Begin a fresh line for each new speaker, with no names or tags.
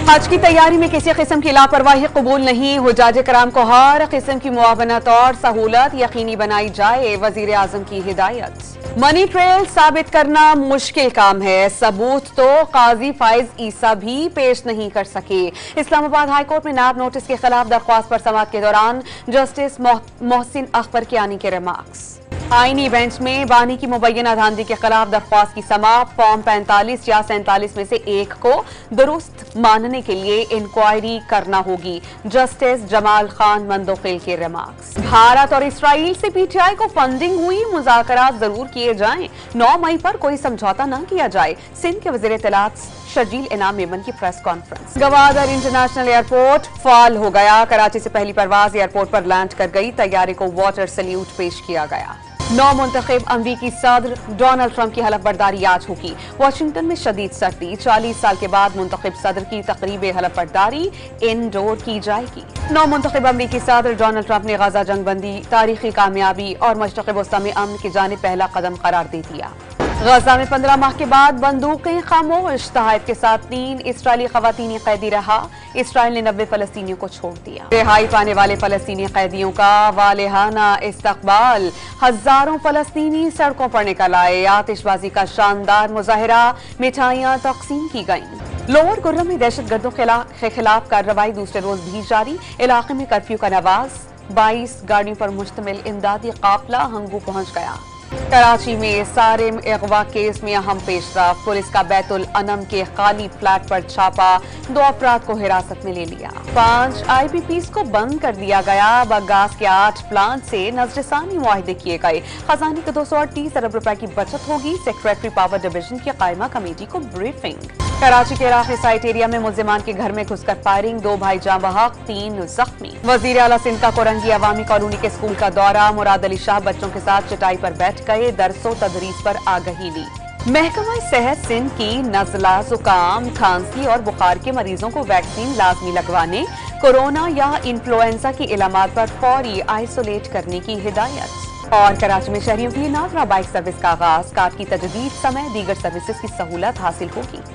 हज की तैयारी में किसी किस्म की लापरवाही कबूल नहीं। हुज्जाज कराम को हर किस्म की मुआवनत और सहूलत यकीनी बनाई जाए, वजीर आजम की हिदायत। मनी ट्रेल साबित करना मुश्किल काम है, सबूत तो काजी फाइज ईसा भी पेश नहीं कर सके। इस्लामाबाद हाई कोर्ट में नायब नोटिस के खिलाफ दरख्वास्त पर समाअत के दौरान जस्टिस मोहसिन अख्तर कियानी के रिमार्क्स। आईनी बेंच में बानी की मुबैना धांधली के खिलाफ दरख्वास्त की समाअत। फॉर्म 45 या 47 में से एक को दुरुस्त मानने के लिए इंक्वायरी करना होगी, जस्टिस जमाल खान मंदोखिल के रिमार्क्स। भारत और इसराइल से पीटीआई को फंडिंग हुई, मुज़ाकरात जरूर किए जाएं, 9 मई पर कोई समझौता न किया जाए। सिंध के वज़ीर इत्तलात शर्जील इनाम मेमन की press conference. Gwadar international airport fail हो गया, कराची से पहली परवाज एयरपोर्ट पर लैंड कर गई, तैयारे को वाटर सैल्यूट पेश किया गया। नौ मुंतखब अमरीकी सदर डोनाल्ड ट्रंप की हलफ बर्दारी आज होगी। वाशिंगटन में शदीद सर्दी, 40 साल के बाद मुंतखब सदर की तकरीब हलफ बर्दारी इंडोर की जाएगी। नौ मुंतखब अमरीकी सदर डोनाल्ड ट्रंप ने गाजा जंगबंदी, तारीखी कामयाबी और मशरक़ वस्ता में अमन की जानिब पहला कदम करार दे दिया। गजा में 15 माह के बाद बंदूकें खामोश, तहाइफ के साथ 3 इसराइली खवातीनी कैदी रहा। इसराइल ने 90 फलस्तीनियों को छोड़ दिया। रिहाई पाने वाले फलस्तीनी कैदियों का वालेहाना इस्तकबाल, हजारों फलस्तीनी सड़कों पर निकल आए। आतिशबाजी का शानदार मुजाहिरा, मिठाइयां तकसीम की गईं। लोअर गुर्रम में दहशतगर्दों के खिलाफ कार्रवाई दूसरे रोज भी जारी, इलाके में कर्फ्यू का नवाज। 22 गाड़ियों पर मुश्तमिल इमदादी काफिला हंगू पहुंच गया। कराची में सारिम अगवा केस में अहम पेशरफ, पुलिस का बैतुल अनम के खाली फ्लैट पर छापा, 2 अफराद को हिरासत में ले लिया। 5 IPPs को बंद कर दिया गया। बगास के 8 प्लांट से नजरसानी मुआहिदे किए गए। खजाने को 238 अरब रुपए की बचत होगी। सेक्रेटरी पावर डिवीजन की कायमा कमेटी को ब्रीफिंग। कराची के इलाके साइट एरिया में मुल्जिमान के घर में घुसकर फायरिंग, 2 भाई जाँ बहक, 3 जख्मी। वजीर आला सिंध का कोरंगी अवामी कॉलोनी के स्कूल का दौरा, मुराद अली शाह बच्चों के साथ चटाई पर बैठ गए, दरसो तदरीस पर आगही ली। महकमा सेहत सिंध की नज़ला, जुकाम, खांसी और बुखार के मरीजों को वैक्सीन लाजमी लगवाने, कोरोना या इन्फ्लुएंजा की इलामात पर फौरी आइसोलेट करने की हिदायत। और कराची में शहरियों के लिए नाजरा बाइक सर्विस का आगाज, कार्ड की तजदीद समय दीगर सर्विसेज की सहूलत हासिल होगी।